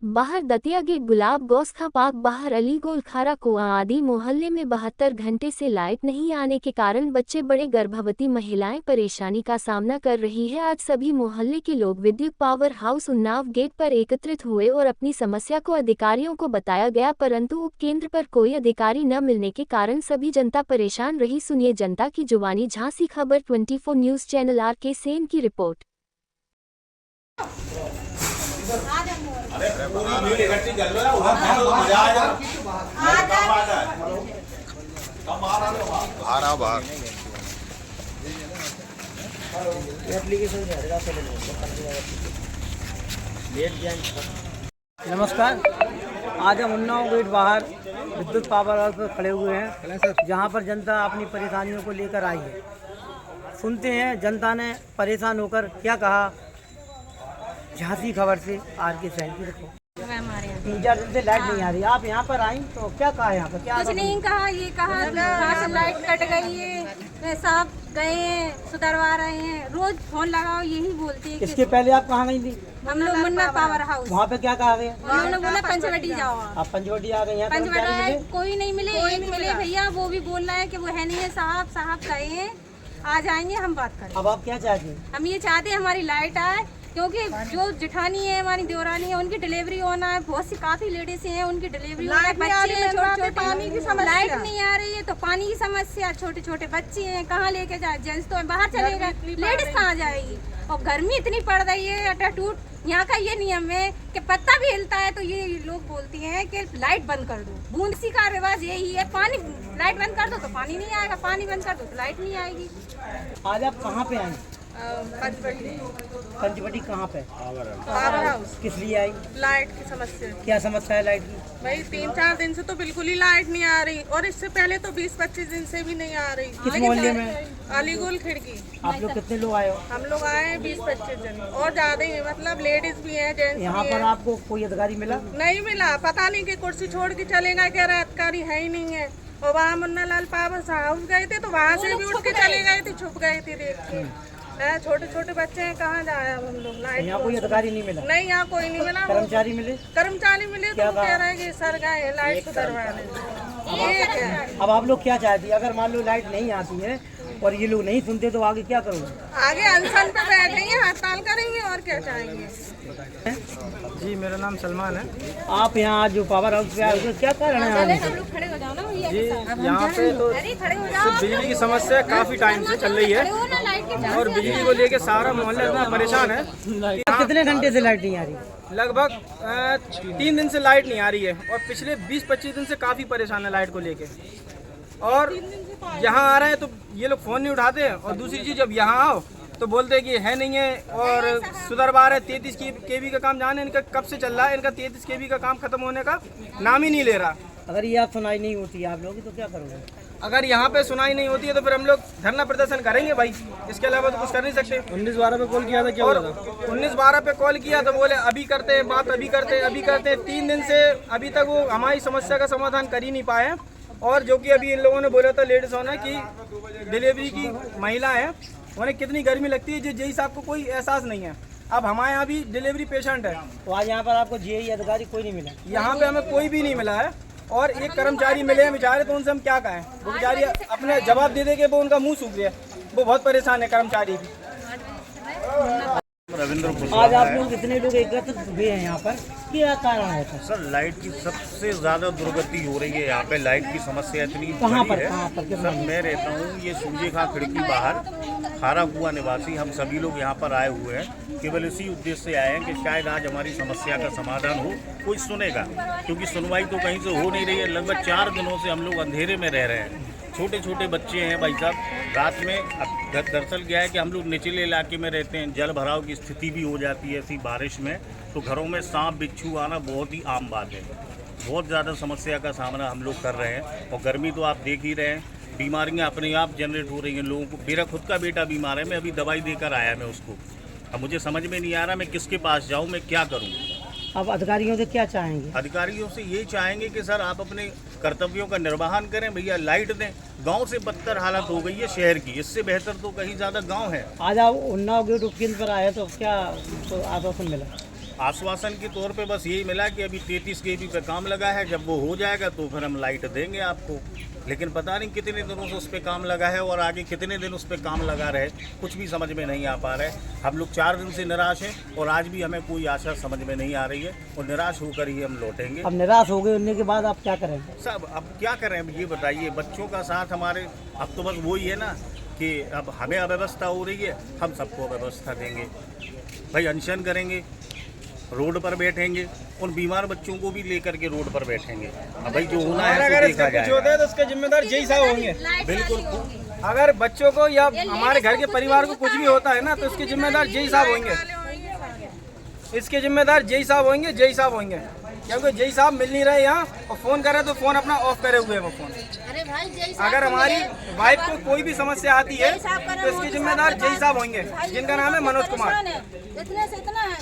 बाहर दतिया गेट, गुलाब गौसखा पार्क, बाहर अली गोल, खारा कुआं आदि मोहल्ले में 72 घंटे से लाइट नहीं आने के कारण बच्चे, बड़े, गर्भवती महिलाएं परेशानी का सामना कर रही है। आज सभी मोहल्ले के लोग विद्युत पावर हाउस उन्नाव गेट पर एकत्रित हुए और अपनी समस्या को अधिकारियों को बताया गया, परंतु उप केंद्र पर कोई अधिकारी न मिलने के कारण सभी जनता परेशान रही। सुनिए जनता की जुबानी। झांसी खबर 24 न्यूज चैनल RK सेन की रिपोर्ट। नमस्कार, आज हम उन्नाव गेट बाहर विद्युत पावर हाउस पर खड़े हुए हैं, जहां पर जनता अपनी परेशानियों को लेकर आई है। सुनते हैं जनता ने परेशान होकर क्या कहा। झांसी खबर से RK सेन की रिपोर्ट। 3-4 दिन से लाइट नहीं आ रही, आप यहाँ पर आई तो क्या कहा? यहाँ पर क्या कुछ नहीं कहा, ये कहा से लाइट कट गई है, साहब गए हैं, सुधरवा रहे हैं, रोज फोन लगाओ यही बोलती है। इसके पहले आप कहाँ गई थी? हम लोग मुन्ना पावर हाउस। वहाँ पे क्या कहा गया? उन्होंने बोला पंचवटी जाओ। आप पंचवटी आ गई हैं? पंचवटी कोई नहीं मिले, एक मिले भैया, वो भी बोल रहा है कि वो है नहीं है, साहब गए हैं, आ जाएंगे, हम बात करें। अब आप क्या चाहते हैं? हम ये चाहते हैं हमारी लाइट आए, क्योंकि जो जेठानी है, हमारी देवरानी है, उनकी डिलीवरी होना है, बहुत सी काफी लेडीज हैं, उनकी डिलीवरी होना है, बच्चे हैं छोटे, पानी की समस्या, लाइट नहीं आ रही है तो पानी की समस्या, छोटे छोटे बच्चे हैं, कहाँ लेके जाए, जेंट्स तो बाहर चले गए, लेडीज कहाँ जाएगी, और गर्मी इतनी पड़ रही है, अटूट। यहाँ का ये नियम है कि पत्ता भी हिलता है तो ये लोग बोलती हैं कि लाइट बंद कर दो। बूंदसी का रिवाज यही है, पानी लाइट बंद कर दो तो पानी नहीं आएगा, पानी बंद कर दो तो लाइट नहीं आएगी। आज आप कहाँ पे आए? पंचवटी कहाँ पे? Power house. किस लिए आई? लाइट की समस्या। क्या समस्या है लाइट की? भाई 3-4 दिन से तो बिल्कुल ही लाइट नहीं आ रही, और इससे पहले तो 20-25 दिन से भी नहीं आ रही। किस मोहल्ले में? अलीगुल खिड़की। आप लोग कितने लोग आए हो? हम लोग आए हैं 20-25 जन, और ज्यादा ही, मतलब लेडीज भी हैं, जेंट्स भी हैं। यहाँ पर आपको कोई अधिकारी मिला? नहीं मिला, पता नहीं कि कुर्सी छोड़ के चलेगा, कह रहा अधिकारी है ही नहीं है। और वहाँ मुन्ना लाल पावर हाउस गए थे तो वहाँ से भी उठ के चले गए थे, छुप गए थे देख के। छोटे छोटे बच्चे हैं, कहाँ जाए हम लोग? लाइट यहाँ कोई अधिकारी नहीं मिला? नहीं, यहाँ कोई नहीं मिला। कर्मचारी मिले? कर्मचारी मिले तो वो कह रहे हैं कि सर गए लाइट सुधरवाने। अब आप लोग क्या चाहती है? अगर मान लो लाइट नहीं आती है और ये लोग नहीं सुनते तो आगे क्या करोगे? आगे अनशन पे बैठेंगे, हड़ताल करेंगे, और क्या चाहेंगे। जी, मेरा नाम सलमान है। आप यहाँ जो पावर हाउस पे आए क्या कारण है आने का? जी, यहाँ पे तो सिर्फ बिजली की समस्या काफ़ी टाइम से चल रही है, और बिजली को लेके सारा मोहल्ला इतना परेशान है। कितने घंटे से लाइट नहीं आ रही? लगभग 3 दिन से लाइट नहीं आ रही है, और पिछले 20-25 दिन से काफ़ी परेशान है लाइट को लेके। और यहाँ आ रहे हैं तो ये लोग फ़ोन नहीं उठाते हैं, और दूसरी चीज़ जब यहाँ आओ तो बोलते हैं कि है नहीं है, और सुधरवा रहे। 33 kV का काम जाने इनका कब से चल रहा है, इनका 33 kV का काम खत्म होने का नाम ही नहीं ले रहा। अगर ये आप सुनाई नहीं होती है आप लोग तो क्या करोगे? अगर यहाँ पे सुनाई नहीं होती है तो फिर हम लोग धरना प्रदर्शन करेंगे भाई, इसके अलावा तो कुछ कर नहीं सकते। 19-12 पे कॉल किया था, क्या और बोला था? 19-12 पे कॉल किया तो बोले अभी करते हैं बात, अभी करते हैं। 3 दिन से अभी तक वो हमारी समस्या का समाधान कर ही नहीं पाए। और जो कि अभी इन लोगों ने बोला था लेडीज होना की डिलीवरी की महिला है, उन्हें कितनी गर्मी लगती है, जेई साहब को कोई एहसास नहीं है। अब हमारे यहाँ भी डिलीवरी पेशेंट है, तो आज यहाँ पर आपको जेई अधिकारी कोई नहीं मिला? यहाँ पे हमें कोई भी नहीं मिला है, और एक कर्मचारी मिले हैं बेचारे, तो उनसे हम क्या कहें। वो बेचारी अपने जवाब दे दे के वो उनका मुंह सूख गया, वो बहुत परेशान है कर्मचारी भी। आज आप लोग कितने लोग एकत्रित हुए हैं यहाँ पर, क्या कारण है सर? लाइट की सबसे ज़्यादा दुर्गति हो रही है यहाँ पे। लाइट की समस्या इतनी कहाँ पर है सर, मैं रहता हूँ ये सूजे खां खिड़की बाहर, खारा कुआं निवासी। हम सभी लोग यहाँ पर आए हुए हैं, केवल इसी उद्देश्य से आए हैं कि शायद आज हमारी समस्या का समाधान हो, कोई सुनेगा, क्योंकि सुनवाई तो कहीं से हो नहीं रही है। लगभग 4 दिनों से हम लोग अंधेरे में रह रहे हैं। छोटे छोटे बच्चे हैं भाई साहब। रात में दरअसल क्या है कि हम लोग निचले इलाके में रहते हैं, जल भराव की स्थिति भी हो जाती है ऐसी बारिश में, तो घरों में सांप बिच्छू आना बहुत ही आम बात है। बहुत ज़्यादा समस्या का सामना हम लोग कर रहे हैं, और गर्मी तो आप देख ही रहे हैं, बीमारियां अपने आप जनरेट हो रही हैं लोगों को। मेरा खुद का बेटा बीमार है, मैं अभी दवाई देकर आया मैं उसको। अब मुझे समझ में नहीं आ रहा मैं किसके पास जाऊँ, मैं क्या करूँ। अब अधिकारियों से क्या चाहेंगे? अधिकारियों से ये चाहेंगे कि सर आप अपने कर्तव्यों का निर्वहन करें, भैया लाइट दें। गांव से बदतर हालत हो गई है शहर की, इससे बेहतर तो कहीं ज़्यादा गांव है। आज आप उन्नाव गेट उपकेंद्र पर आए तो क्या तो आश्वासन मिला? आश्वासन के तौर पे बस यही मिला कि अभी 33 kV पे काम लगा है, जब वो हो जाएगा तो फिर हम लाइट देंगे आपको। लेकिन पता नहीं कितने दिनों से उस पर काम लगा है और आगे कितने दिन उस पर काम लगा रहे, कुछ भी समझ में नहीं आ पा रहा है। हम लोग 4 दिन से निराश हैं और आज भी हमें कोई आशा समझ में नहीं आ रही है और निराश होकर ही हम लौटेंगे। अब निराश हो गए, उनने के बाद आप क्या करेंगे? सब अब क्या करें, अब ये बताइए। बच्चों का साथ हमारे अब तो बस वही है ना कि अब हमें अव्यवस्था हो रही है, हम सबको अव्यवस्था देंगे भाई। अनशन करेंगे, रोड पर बैठेंगे, उन बीमार बच्चों को भी लेकर के रोड पर बैठेंगे। अब भाई जो होना है अगर तो इसका देखा कुछ जाएगा। होता है तो उसके जिम्मेदार जय साहब होंगे। बिल्कुल। अगर बच्चों को या हमारे घर के परिवार को कुछ भी होता है ना तो इसके जिम्मेदार जय साहब होंगे। इसके जिम्मेदार जय साहब होंगे, जय साहब होंगे। क्योंकि जय साहब मिल नहीं रहे यहाँ और फोन करे तो फोन अपना ऑफ करे हुए हैं वो फोन। अगर हमारी वाइफ को कोई भी समस्या आती है तो इसके जिम्मेदार जय साहब होंगे, जिनका नाम है मनोज कुमार। इतने से इतना है।